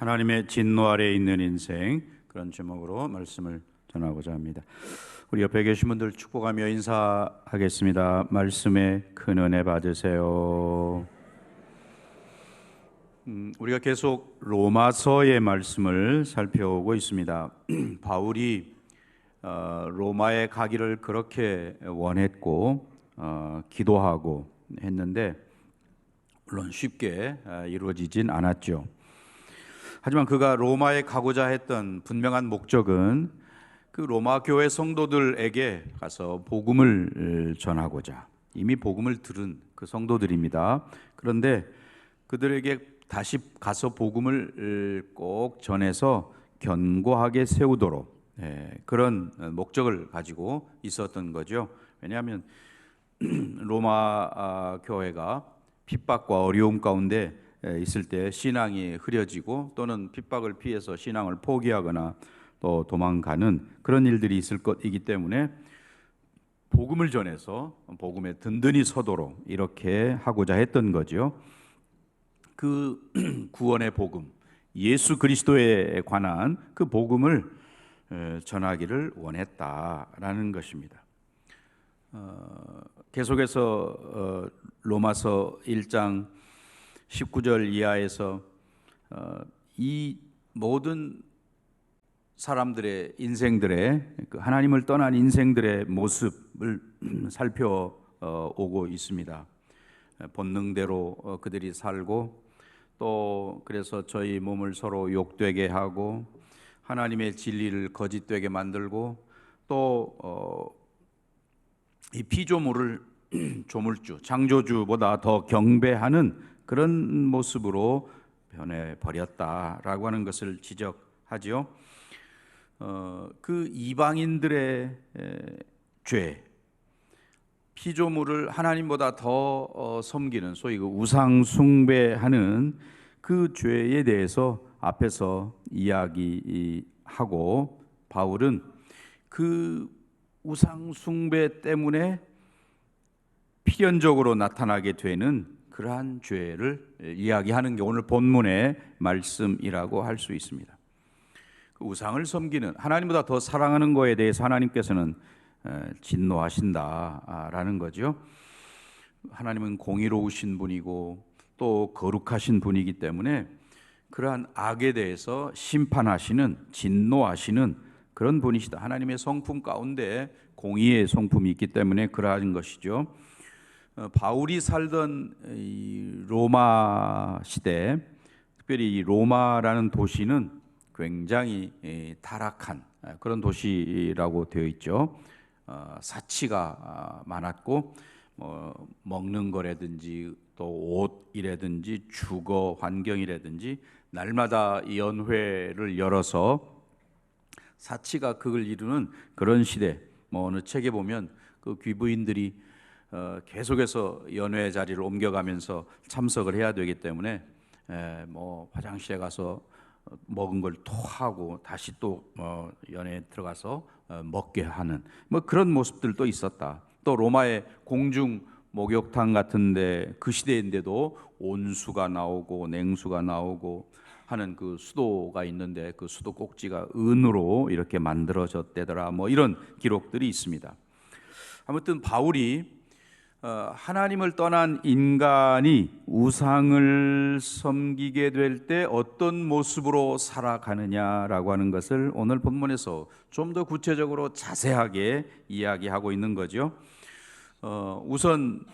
하나님의 진노 아래에 있는 인생, 그런 제목으로 말씀을 전하고자 합니다. 우리 옆에 계신 분들 축복하며 인사하겠습니다. 말씀에 큰 은혜 받으세요. 우리가 계속 로마서의 말씀을 살펴오고 있습니다. 바울이 로마에 가기를 그렇게 원했고 기도하고 했는데 물론 쉽게 이루어지진 않았죠. 하지만 그가 로마에 가고자 했던 분명한 목적은 그 로마 교회 성도들에게 가서 복음을 전하고자, 이미 복음을 들은 그 성도들입니다. 그런데 그들에게 다시 가서 복음을 꼭 전해서 견고하게 세우도록 그런 목적을 가지고 있었던 거죠. 왜냐하면 로마 교회가 핍박과 어려움 가운데 있을 때 신앙이 흐려지고 또는 핍박을 피해서 신앙을 포기하거나 또 도망가는 그런 일들이 있을 것이기 때문에 복음을 전해서 복음에 든든히 서도록 이렇게 하고자 했던 거죠. 그 구원의 복음, 예수 그리스도에 관한 그 복음을 전하기를 원했다라는 것입니다. 계속해서 로마서 1장 19절 이하에서 이 모든 사람들의 인생들의 하나님을 떠난 인생들의 모습을 살펴오고 있습니다. 본능대로 그들이 살고 또 그래서 저희 몸을 서로 욕되게 하고 하나님의 진리를 거짓되게 만들고 또 이 피조물을 조물주, 창조주보다 더 경배하는 그런 모습으로 변해버렸다라고 하는 것을 지적하지요. 그 이방인들의 죄, 피조물을 하나님보다 더 섬기는 소위 그 우상 숭배하는 그 죄에 대해서 앞에서 이야기하고 바울은 그 우상 숭배 때문에 필연적으로 나타나게 되는 그러한 죄를 이야기하는 게 오늘 본문의 말씀이라고 할 수 있습니다. 그 우상을 섬기는, 하나님보다 더 사랑하는 것에 대해서 하나님께서는 진노하신다라는 거죠. 하나님은 공의로우신 분이고 또 거룩하신 분이기 때문에 그러한 악에 대해서 심판하시는, 진노하시는 그런 분이시다. 하나님의 성품 가운데 공의의 성품이 있기 때문에 그러한 것이죠. 바울이 살던 이 로마 시대, 특별히 이 로마라는 도시는 굉장히 타락한 그런 도시라고 되어 있죠. 사치가 많았고 먹는 거라든지 또 옷이라든지 주거 환경이라든지 날마다 연회를 열어서 사치가 극을 이루는 그런 시대. 어느 책에 보면 그 귀부인들이 계속해서 연회 자리를 옮겨가면서 참석을 해야 되기 때문에 화장실에 가서 먹은 걸 토하고 다시 또 연회에 들어가서 먹게 하는 그런 모습들도 있었다. 또 로마의 공중 목욕탕 같은데 그 시대인데도 온수가 나오고 냉수가 나오고 하는 그 수도가 있는데 그 수도 꼭지가 은으로 이렇게 만들어졌대더라. 이런 기록들이 있습니다. 아무튼 바울이 하나님을 떠난 인간이 우상을 섬기게 될 때 어떤 모습으로 살아가느냐라고 하는 것을 오늘 본문에서 좀 더 구체적으로 자세하게 이야기하고 있는 거죠. 우선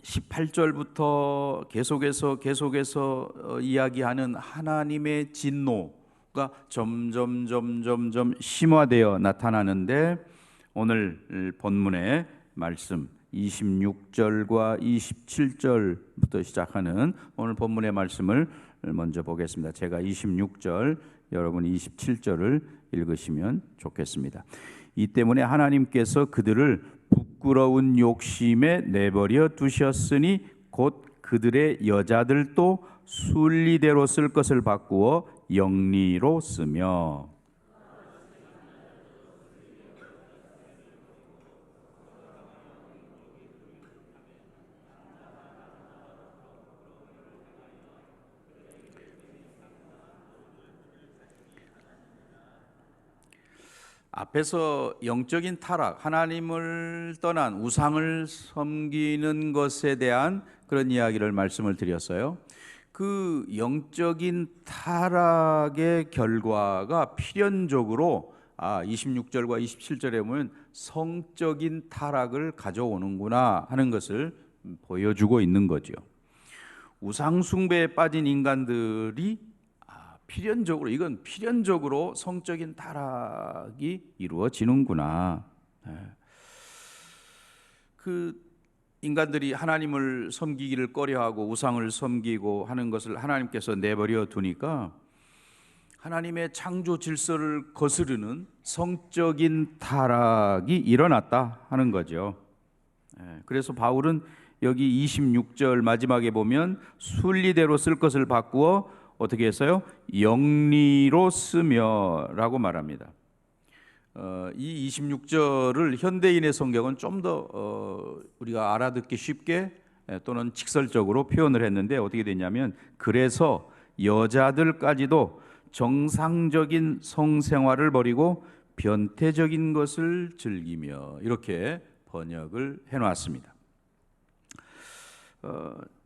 18절부터 계속해서 이야기하는 하나님의 진노가 점점 심화되어 나타나는데 오늘 본문의 말씀 26절과 27절부터 시작하는 오늘 본문의 말씀을 먼저 보겠습니다. 제가 26절, 여러분 27절을 읽으시면 좋겠습니다. 이 때문에 하나님께서 그들을 부끄러운 욕심에 내버려 두셨으니 곧 그들의 여자들도 순리대로 쓸 것을 바꾸어 영리로 쓰며 앞에서 영적인 타락, 하나님을 떠난 우상을 섬기는 것에 대한 그런 이야기를 말씀을 드렸어요. 그 영적인 타락의 결과가 필연적으로 26절과 27절에 보면 성적인 타락을 가져오는구나 하는 것을 보여주고 있는 거죠. 우상 숭배에 빠진 인간들이 이건 필연적으로 성적인 타락이 이루어지는구나. 그 인간들이 하나님을 섬기기를 꺼려하고 우상을 섬기고 하는 것을 하나님께서 내버려 두니까 하나님의 창조 질서를 거스르는 성적인 타락이 일어났다 하는 거죠. 그래서 바울은 여기 26절 마지막에 보면 순리대로 쓸 것을 바꾸어 어떻게 했어요? 영리로 쓰며라고 말합니다. 이 26절을 현대인의 성경은 좀 더 우리가 알아듣기 쉽게 또는 직설적으로 표현을 했는데 어떻게 됐냐면 그래서 여자들까지도 정상적인 성생활을 버리고 변태적인 것을 즐기며 이렇게 번역을 해놨습니다.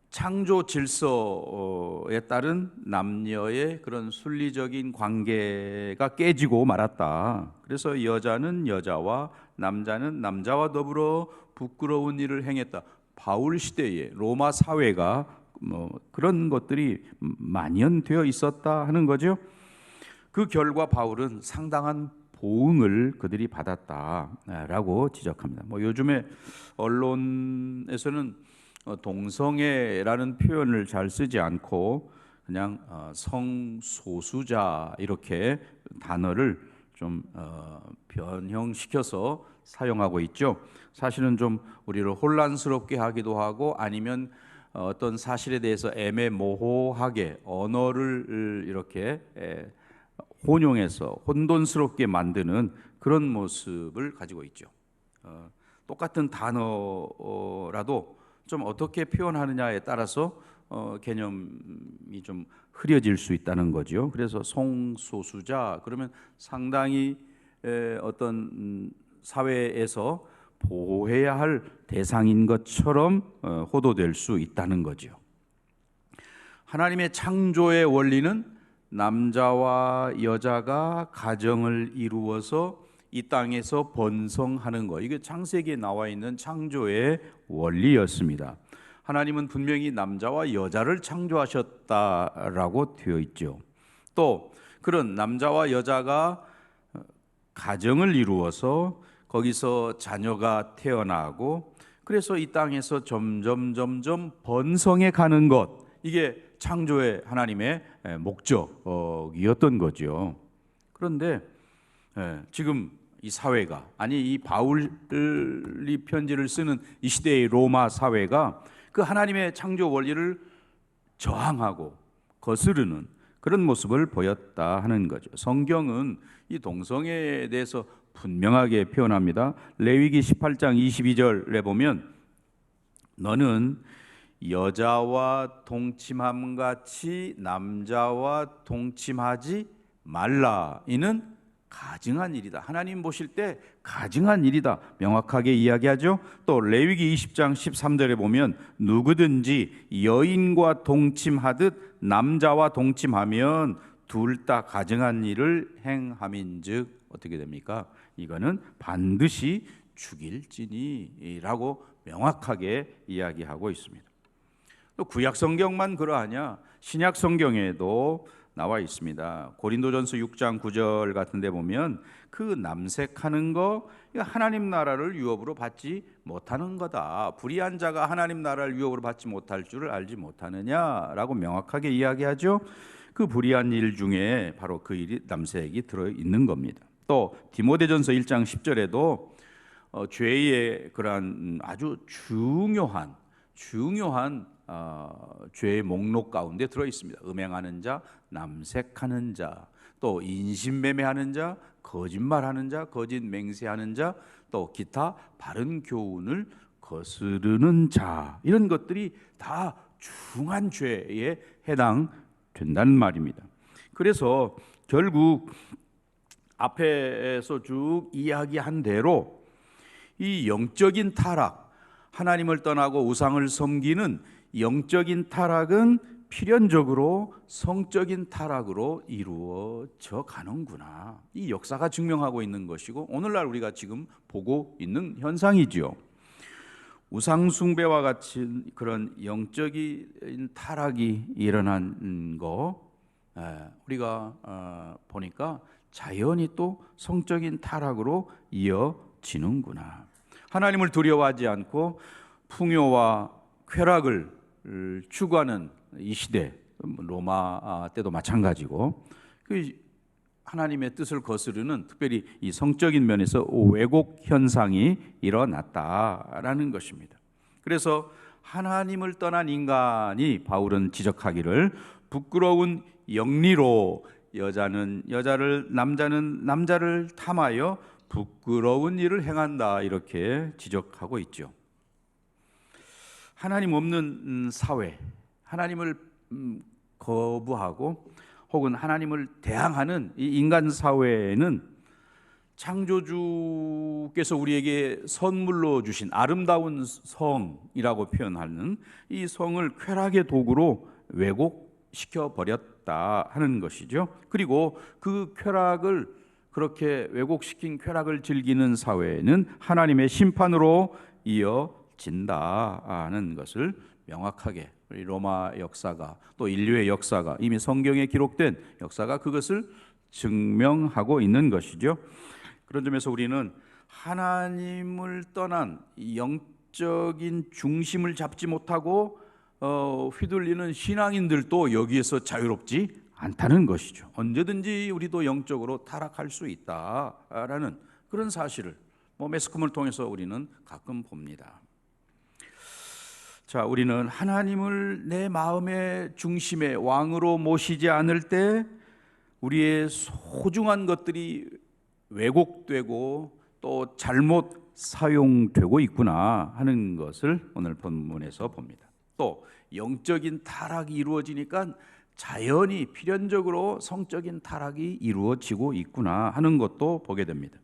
창조 질서에 따른 남녀의 그런 순리적인 관계가 깨지고 말았다. 그래서 여자는 여자와 남자는 남자와 더불어 부끄러운 일을 행했다. 바울 시대에 로마 사회가 그런 것들이 만연되어 있었다 하는 거죠. 그 결과 바울은 상당한 보응을 그들이 받았다라고 지적합니다. 요즘에 언론에서는 동성애라는 표현을 잘 쓰지 않고 그냥 성소수자 이렇게 단어를 좀 변형시켜서 사용하고 있죠. 사실은 좀 우리를 혼란스럽게 하기도 하고 아니면 어떤 사실에 대해서 애매모호하게 언어를 이렇게 혼용해서 혼돈스럽게 만드는 그런 모습을 가지고 있죠. 똑같은 단어라도 좀 어떻게 표현하느냐에 따라서 개념이 좀 흐려질 수 있다는 거죠. 그래서 성소수자 그러면 상당히 어떤 사회에서 보호해야 할 대상인 것처럼 호도될 수 있다는 거죠. 하나님의 창조의 원리는 남자와 여자가 가정을 이루어서 이 땅에서 번성하는 것, 이게 창세기에 나와 있는 창조의 원리였습니다. 하나님은 분명히 남자와 여자를 창조하셨다라고 되어 있죠. 또 그런 남자와 여자가 가정을 이루어서 거기서 자녀가 태어나고 그래서 이 땅에서 점점 번성해 가는 것, 이게 창조의 하나님의 목적이었던 거죠. 그런데 지금 이 사회가 이 바울이 편지를 쓰는 이 시대의 로마 사회가 그 하나님의 창조 원리를 저항하고 거스르는 그런 모습을 보였다 하는 거죠. 성경은 이 동성애에 대해서 분명하게 표현합니다. 레위기 18장 22절에 보면 너는 여자와 동침함 같이 남자와 동침하지 말라. 이는 가증한 일이다. 하나님 보실 때 가증한 일이다. 명확하게 이야기하죠. 또 레위기 20장 13절에 보면 누구든지 여인과 동침하듯 남자와 동침하면 둘 다 가증한 일을 행함인즉 어떻게 됩니까? 이거는 반드시 죽일지니라고 명확하게 이야기하고 있습니다. 또 구약 성경만 그러하냐? 신약 성경에도 나와 있습니다. 고린도전서 6장 9절 같은 데 보면 그 남색하는 거 하나님 나라를 유업으로 받지 못하는 거다. 불의한 자가 하나님 나라를 유업으로 받지 못할 줄을 알지 못하느냐라고 명확하게 이야기하죠. 그 불의한 일 중에 바로 그 일이 남색이 들어 있는 겁니다. 또 디모데전서 1장 10절에도 죄의 그러한 아주 중요한 죄의 목록 가운데 들어 있습니다. 음행하는 자, 남색하는 자, 또 인신매매하는 자, 거짓말하는 자, 거짓 맹세하는 자, 또 기타 바른 교훈을 거스르는 자, 이런 것들이 다 중한 죄에 해당된다는 말입니다. 그래서 결국 앞에서 쭉 이야기한 대로 이 영적인 타락, 하나님을 떠나고 우상을 섬기는 영적인 타락은 필연적으로 성적인 타락으로 이루어져 가는구나. 이 역사가 증명하고 있는 것이고 오늘날 우리가 지금 보고 있는 현상이지요. 우상 숭배와 같은 그런 영적인 타락이 일어난 거 우리가 보니까 자연히 또 성적인 타락으로 이어지는구나. 하나님을 두려워하지 않고 풍요와 쾌락을 추구하는 이 시대, 로마 때도 마찬가지고 그 하나님의 뜻을 거스르는 특별히 이 성적인 면에서 왜곡 현상이 일어났다라는 것입니다. 그래서 하나님을 떠난 인간이 바울은 지적하기를 부끄러운 영리로 여자는 여자를 남자는 남자를 탐하여 부끄러운 일을 행한다 이렇게 지적하고 있죠. 하나님 없는 사회, 하나님을 거부하고 혹은 하나님을 대항하는 이 인간 사회에는 창조주께서 우리에게 선물로 주신 아름다운 성이라고 표현하는 이 성을 쾌락의 도구로 왜곡시켜 버렸다 하는 것이죠. 그리고 그 쾌락을 그렇게 왜곡시킨 쾌락을 즐기는 사회는 하나님의 심판으로 이어진다는 것을 명확하게 로마 역사가 또 인류의 역사가 이미 성경에 기록된 역사가 그것을 증명하고 있는 것이죠. 그런 점에서 우리는 하나님을 떠난 영적인 중심을 잡지 못하고 휘둘리는 신앙인들도 여기에서 자유롭지 않다는 것이죠. 언제든지 우리도 영적으로 타락할 수 있다라는 그런 사실을 매스컴을 통해서 우리는 가끔 봅니다. 자, 우리는 하나님을 내 마음의 중심에 왕으로 모시지 않을 때 우리의 소중한 것들이 왜곡되고 또 잘못 사용되고 있구나 하는 것을 오늘 본문에서 봅니다. 또 영적인 타락이 이루어지니까 자연히 필연적으로 성적인 타락이 이루어지고 있구나 하는 것도 보게 됩니다.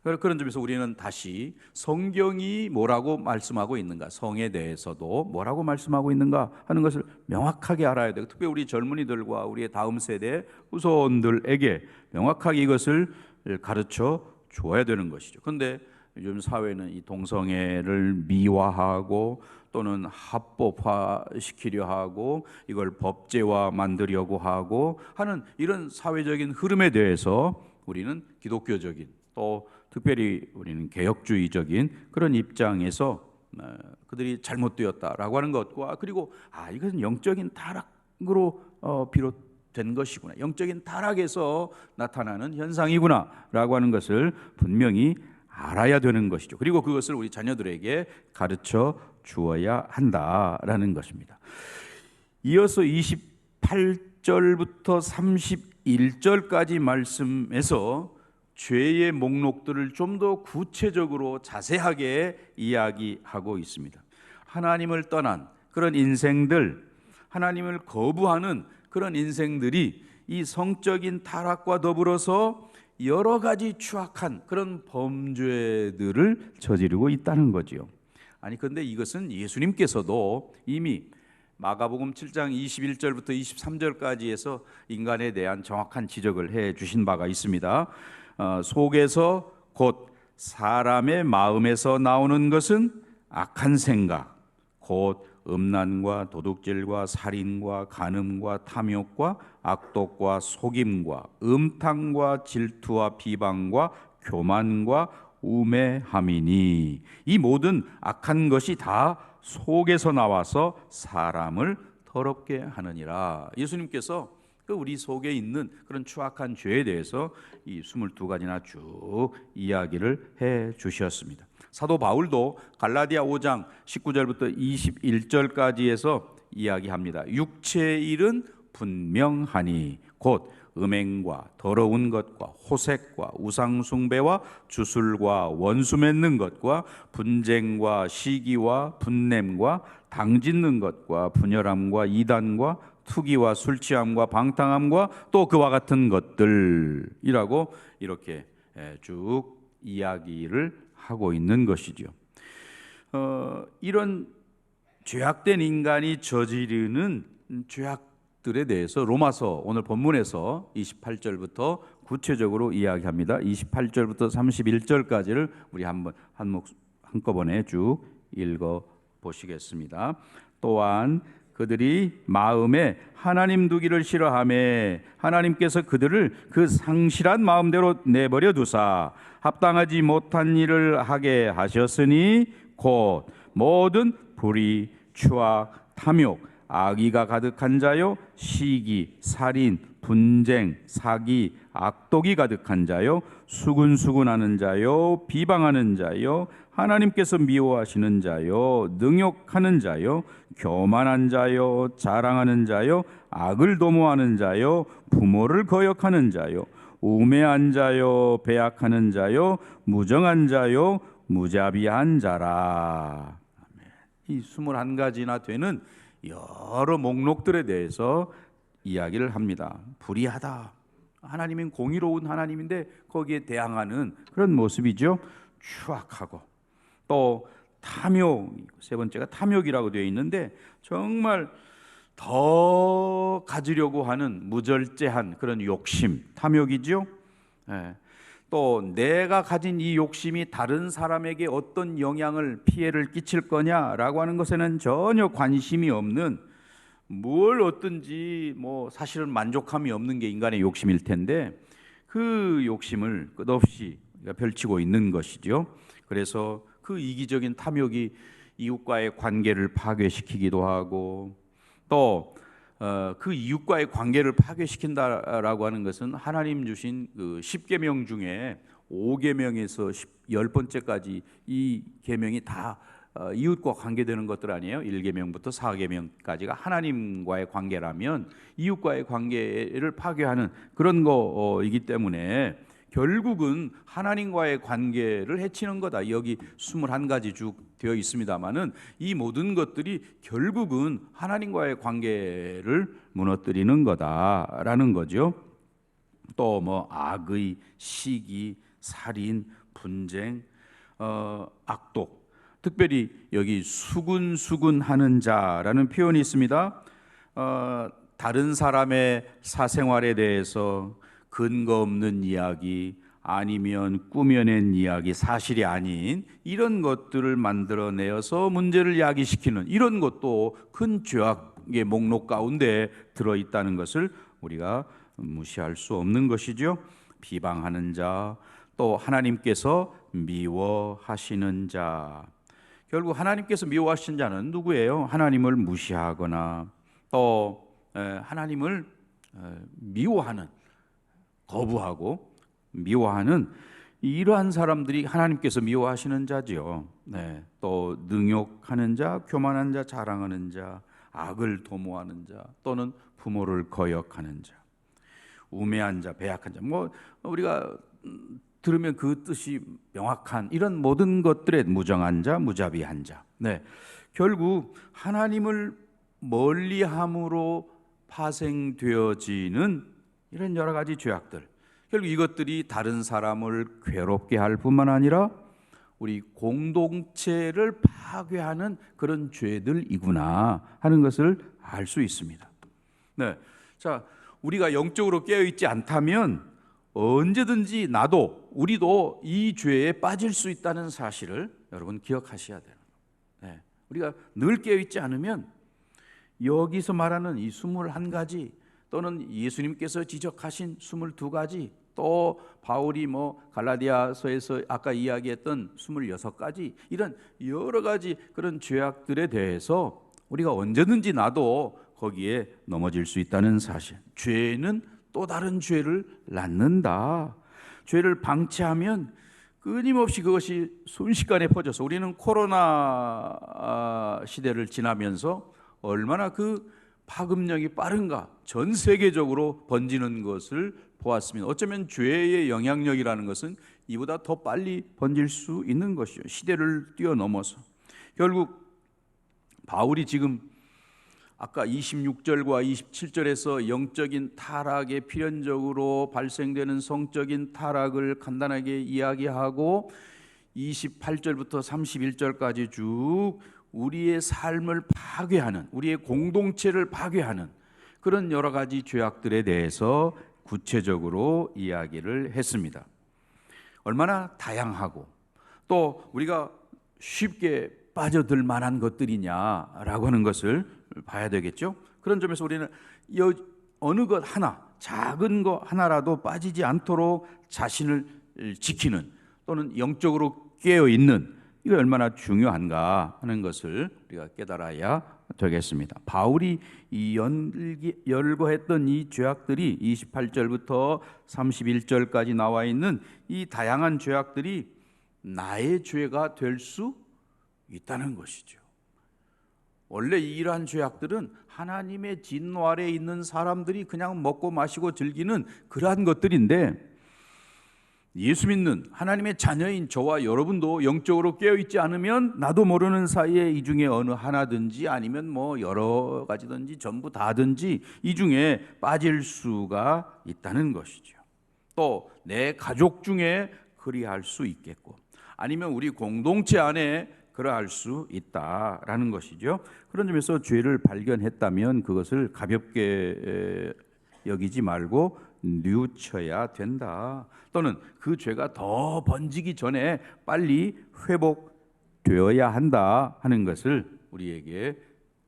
그런 점에서 우리는 다시 성경이 뭐라고 말씀하고 있는가, 성에 대해서도 뭐라고 말씀하고 있는가 하는 것을 명확하게 알아야 되고, 특별히 우리 젊은이들과 우리의 다음 세대 후손들에게 명확하게 이것을 가르쳐 줘야 되는 것이죠. 그런데 요즘 사회는 이 동성애를 미화하고 또는 합법화시키려 하고 이걸 법제화 만들려고 하고 하는 이런 사회적인 흐름에 대해서 우리는 기독교적인 또 특별히 우리는 개혁주의적인 그런 입장에서 그들이 잘못되었다라고 하는 것과 그리고 이것은 영적인 타락으로 비롯된 것이구나, 영적인 타락에서 나타나는 현상이구나라고 하는 것을 분명히 알아야 되는 것이죠. 그리고 그것을 우리 자녀들에게 가르쳐 주어야 한다라는 것입니다. 이어서 28절부터 31절까지 말씀에서 죄의 목록들을 좀 더 구체적으로 자세하게 이야기하고 있습니다. 하나님을 떠난 그런 인생들, 하나님을 거부하는 그런 인생들이 이 성적인 타락과 더불어서 여러 가지 추악한 그런 범죄들을 저지르고 있다는 거지요. 그런데 이것은 예수님께서도 이미 마가복음 7장 21절부터 23절까지에서 인간에 대한 정확한 지적을 해 주신 바가 있습니다. 속에서 곧 사람의 마음에서 나오는 것은 악한 생각, 곧 음란과 도둑질과 살인과 간음과 탐욕과 악독과 속임과 음탕과 질투와 비방과 교만과 우매함이니 이 모든 악한 것이 다 속에서 나와서 사람을 더럽게 하느니라. 예수님께서 우리 속에 있는 그런 추악한 죄에 대해서 이 22가지나 쭉 이야기를 해 주셨습니다. 사도 바울도 갈라디아 5장 19절부터 21절까지에서 이야기합니다. 육체의 일은 분명하니 곧 음행과 더러운 것과 호색과 우상숭배와 주술과 원수 맺는 것과 분쟁과 시기와 분냄과 당짓는 것과 분열함과 이단과 투기와 술 취함과 방탕함과 또 그와 같은 것들이라고 이렇게 쭉 이야기를 하고 있는 것이죠. 이런 죄악된 인간이 저지르는 죄악들에 대해서 로마서 오늘 본문에서 28절부터 구체적으로 이야기합니다. 28절부터 31절까지를 우리 한꺼번에 쭉 읽어 보시겠습니다. 또한 그들이 마음에 하나님 두기를 싫어하며 하나님께서 그들을 그 상실한 마음대로 내버려 두사 합당하지 못한 일을 하게 하셨으니 곧 모든 불의, 추악, 탐욕, 악의가 가득한 자요, 시기, 살인, 분쟁, 사기, 악독이 가득한 자요, 수군수군하는 자요, 비방하는 자요, 하나님께서 미워하시는 자요, 능욕하는 자요, 교만한 자요, 자랑하는 자요, 악을 도모하는 자요, 부모를 거역하는 자요, 우매한 자요, 배약하는 자요, 무정한 자요, 무자비한 자라. 이 21가지나 되는 여러 목록들에 대해서 이야기를 합니다. 불의하다. 하나님은 공의로운 하나님인데 거기에 대항하는 그런 모습이죠. 추악하고 또 탐욕, 세 번째가 탐욕이라고 되어 있는데 정말 더 가지려고 하는 무절제한 그런 욕심, 탐욕이죠. 또 내가 가진 이 욕심이 다른 사람에게 어떤 영향을, 피해를 끼칠 거냐라고 하는 것에는 전혀 관심이 없는, 뭘 얻든지 뭐 사실은 만족함이 없는 게 인간의 욕심일 텐데 그 욕심을 끝없이 펼치고 있는 것이죠. 그래서 그 이기적인 탐욕이 이웃과의 관계를 파괴시키기도 하고 또 그 이웃과의 관계를 파괴시킨다라고 하는 것은 하나님 주신 그 10계명 중에 5계명에서 10번째까지 이 계명이 다 이웃과 관계되는 것들 아니에요? 1계명부터 4계명까지가 하나님과의 관계라면 이웃과의 관계를 파괴하는 그런 거이기 때문에 결국은 하나님과의 관계를 해치는 거다. 여기 21가지 쭉 되어 있습니다만은 이 모든 것들이 결국은 하나님과의 관계를 무너뜨리는 거다라는 거죠. 또 뭐 악의, 시기, 살인, 분쟁, 악독. 특별히 여기 수군수군하는 자라는 표현이 있습니다. 다른 사람의 사생활에 대해서 근거 없는 이야기 아니면 꾸며낸 이야기, 사실이 아닌 이런 것들을 만들어내어서 문제를 야기시키는 이런 것도 큰 죄악의 목록 가운데 들어있다는 것을 우리가 무시할 수 없는 것이죠. 비방하는 자, 또 하나님께서 미워하시는 자. 결국 하나님께서 미워하시는 자는 누구예요? 하나님을 무시하거나 또 하나님을 미워하는, 거부하고 미워하는 이러한 사람들이 하나님께서 미워하시는 자지요. 또 능욕하는 자, 교만한 자, 자랑하는 자, 악을 도모하는 자, 또는 부모를 거역하는 자, 우매한 자, 배약한 자. 뭐 우리가 들으면 그 뜻이 명확한 이런 모든 것들의 무정한 자, 무자비한 자. 결국 하나님을 멀리함으로 파생되어지는 이런 여러 가지 죄악들, 결국 이것들이 다른 사람을 괴롭게 할 뿐만 아니라 우리 공동체를 파괴하는 그런 죄들이구나 하는 것을 알 수 있습니다. 자, 우리가 영적으로 깨어있지 않다면 언제든지 우리도 이 죄에 빠질 수 있다는 사실을 여러분 기억하셔야 돼요. 우리가 늘 깨어있지 않으면 여기서 말하는 이 21가지 또는 예수님께서 지적하신 22가지, 또 바울이 갈라디아서에서 아까 이야기했던 26가지, 이런 여러 가지 그런 죄악들에 대해서 우리가 언제든지 거기에 넘어질 수 있다는 사실. 죄는 또 다른 죄를 낳는다. 죄를 방치하면 끊임없이 그것이 순식간에 퍼져서, 우리는 코로나 시대를 지나면서 얼마나 그 파급력이 빠른가, 전 세계적으로 번지는 것을 보았습니다. 어쩌면 죄의 영향력이라는 것은 이보다 더 빨리 번질 수 있는 것이죠. 시대를 뛰어넘어서. 결국 바울이 지금 아까 26절과 27절에서 영적인 타락에 필연적으로 발생되는 성적인 타락을 간단하게 이야기하고 28절부터 31절까지 쭉 우리의 삶을 파괴하는, 우리의 공동체를 파괴하는 그런 여러 가지 죄악들에 대해서 구체적으로 이야기를 했습니다. 얼마나 다양하고 또 우리가 쉽게 빠져들 만한 것들이냐라고 하는 것을 봐야 되겠죠. 그런 점에서 우리는 어느 것 하나, 작은 것 하나라도 빠지지 않도록 자신을 지키는 또는 영적으로 깨어있는, 이거 얼마나 중요한가 하는 것을 우리가 깨달아야 되겠습니다. 바울이 열거했던 이 죄악들이 28절부터 31절까지 나와 있는 이 다양한 죄악들이 나의 죄가 될 수 있다는 것이죠. 원래 이러한 죄악들은 하나님의 진노 아래에 있는 사람들이 그냥 먹고 마시고 즐기는 그러한 것들인데, 예수 믿는 하나님의 자녀인 저와 여러분도 영적으로 깨어있지 않으면 나도 모르는 사이에 이 중에 어느 하나든지 아니면 뭐 여러 가지든지 전부 다든지 이 중에 빠질 수가 있다는 것이죠. 또 내 가족 중에 그리할 수 있겠고 아니면 우리 공동체 안에 그러할 수 있다라는 것이죠. 그런 점에서 죄를 발견했다면 그것을 가볍게 여기지 말고 뉘우쳐야 된다. 또는 그 죄가 더 번지기 전에 빨리 회복되어야 한다 하는 것을 우리에게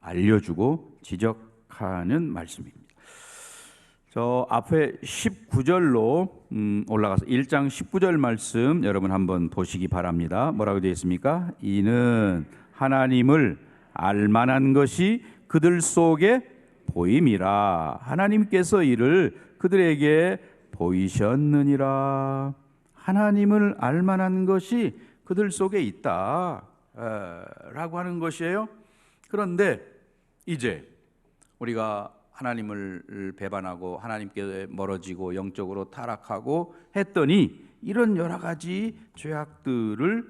알려주고 지적하는 말씀입니다. 저 앞에 19절로 올라가서 1장 19절 말씀 여러분 한번 보시기 바랍니다. 뭐라고 되어 있습니까? 이는 하나님을 알만한 것이 그들 속에 보임이라. 하나님께서 이를 그들에게 보이셨느니라. 하나님을 알만한 것이 그들 속에 있다 라고 하는 것이에요. 그런데 이제 우리가 하나님을 배반하고 하나님께 멀어지고 영적으로 타락하고 했더니 이런 여러 가지 죄악들을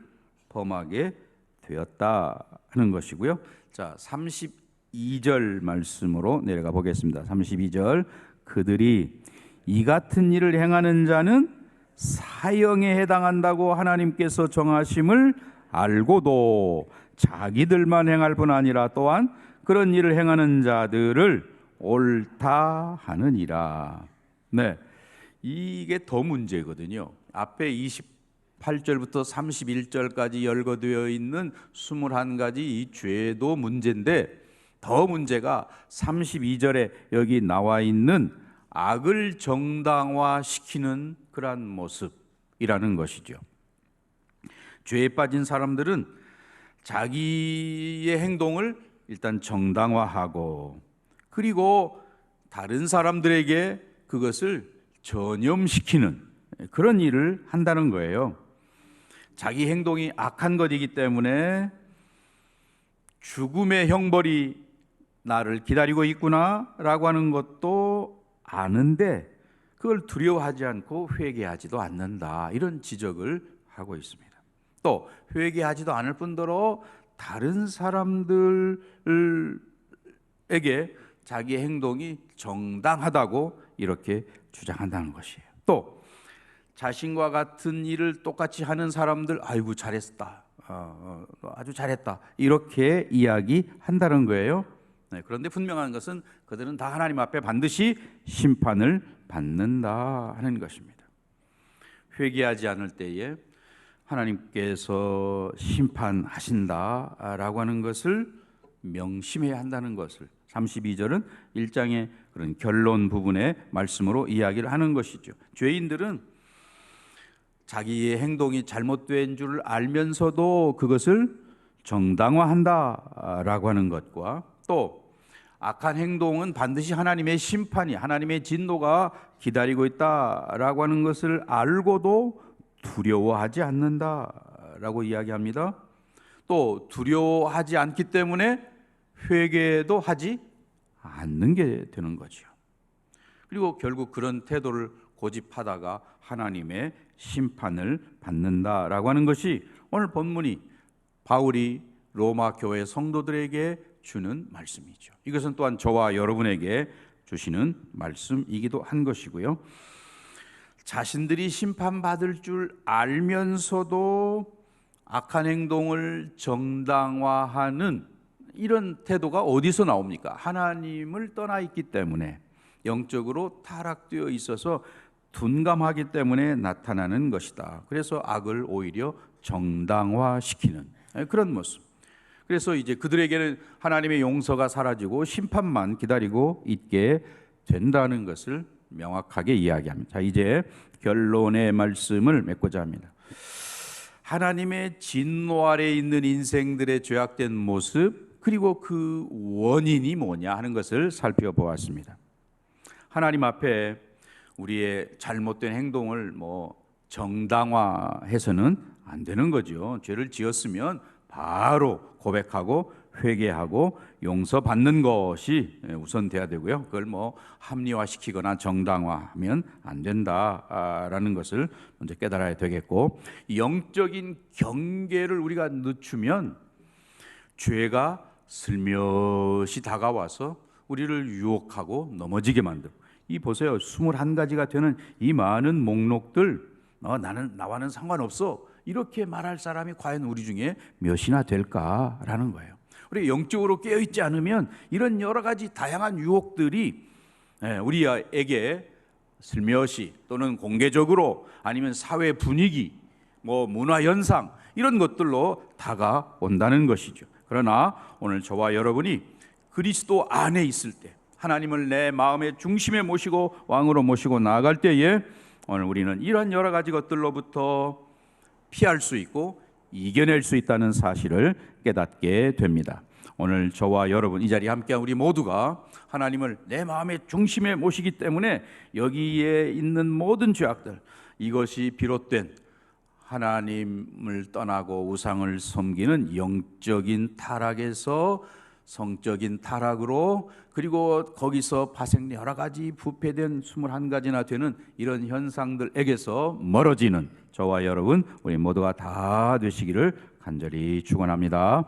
범하게 되었다 하는 것이고요. 자, 32절 말씀으로 내려가 보겠습니다. 32절, 그들이 이 같은 일을 행하는 자는 사형에 해당한다고 하나님께서 정하심을 알고도 자기들만 행할 뿐 아니라 또한 그런 일을 행하는 자들을 옳다 하느니라. 네, 이게 더 문제거든요. 앞에 28절부터 31절까지 열거되어 있는 21가지 이 죄도 문제인데 더 문제가 32절에 여기 나와 있는 악을 정당화시키는 그러한 모습이라는 것이죠. 죄에 빠진 사람들은 자기의 행동을 일단 정당화하고 그리고 다른 사람들에게 그것을 전염시키는 그런 일을 한다는 거예요. 자기 행동이 악한 것이기 때문에 죽음의 형벌이 나를 기다리고 있구나라고 하는 것도 아는데 그걸 두려워하지 않고 회개하지도 않는다, 이런 지적을 하고 있습니다. 또 회개하지도 않을 뿐더러 다른 사람들에게 자기 행동이 정당하다고 이렇게 주장한다는 것이에요. 또 자신과 같은 일을 똑같이 하는 사람들, 아이고 잘했다, 아주 잘했다, 이렇게 이야기한다는 거예요. 네, 그런데 분명한 것은 그들은 다 하나님 앞에 반드시 심판을 받는다 하는 것입니다. 회개하지 않을 때에 하나님께서 심판하신다라고 하는 것을 명심해야 한다는 것을 32절은 1장의 그런 결론 부분의 말씀으로 이야기를 하는 것이죠. 죄인들은 자기의 행동이 잘못된 줄 알면서도 그것을 정당화한다라고 하는 것과 또 악한 행동은 반드시 하나님의 심판이, 하나님의 진노가 기다리고 있다라고 하는 것을 알고도 두려워하지 않는다라고 이야기합니다. 또 두려워하지 않기 때문에 회개도 하지 않는 게 되는 거죠. 그리고 결국 그런 태도를 고집하다가 하나님의 심판을 받는다라고 하는 것이 오늘 본문이 바울이 로마 교회 성도들에게 주는 말씀이죠. 이것은 또한 저와 여러분에게 주시는 말씀이기도 한 것이고요. 자신들이 심판받을 줄 알면서도 악한 행동을 정당화하는 이런 태도가 어디서 나옵니까? 하나님을 떠나 있기 때문에, 영적으로 타락되어 있어서 둔감하기 때문에 나타나는 것이다. 그래서 악을 오히려 정당화시키는 그런 모습. 그래서 이제 그들에게는 하나님의 용서가 사라지고 심판만 기다리고 있게 된다는 것을 명확하게 이야기합니다. 자, 이제 결론의 말씀을 맺고자 합니다. 하나님의 진노 아래 있는 인생들의 죄악된 모습, 그리고 그 원인이 뭐냐 하는 것을 살펴보았습니다. 하나님 앞에 우리의 잘못된 행동을 정당화해서는 안 되는 거죠. 죄를 지었으면 바로 고백하고 회개하고 용서받는 것이 우선 돼야 되고요. 그걸 합리화시키거나 정당화하면 안 된다라는 것을 먼저 깨달아야 되겠고, 영적인 경계를 우리가 늦추면 죄가 슬며시 다가와서 우리를 유혹하고 넘어지게 만들고, 이 보세요, 21가지가 되는 이 많은 목록들, 나와는 상관없어, 이렇게 말할 사람이 과연 우리 중에 몇이나 될까라는 거예요. 우리 영적으로 깨어있지 않으면 이런 여러 가지 다양한 유혹들이 우리에게 슬며시 또는 공개적으로, 아니면 사회 분위기, 문화 현상, 이런 것들로 다가온다는 것이죠. 그러나 오늘 저와 여러분이 그리스도 안에 있을 때, 하나님을 내 마음의 중심에 모시고 왕으로 모시고 나아갈 때에, 오늘 우리는 이런 여러 가지 것들로부터 피할 수 있고 이겨낼 수 있다는 사실을 깨닫게 됩니다. 오늘 저와 여러분, 이 자리에 함께한 우리 모두가 하나님을 내 마음의 중심에 모시기 때문에 여기에 있는 모든 죄악들, 이것이 비롯된 하나님을 떠나고 우상을 섬기는 영적인 타락에서 성적인 타락으로, 그리고 거기서 파생된 여러 가지 부패된 21가지나 되는 이런 현상들에게서 멀어지는 저와 여러분, 우리 모두가 다 되시기를 간절히 축원합니다.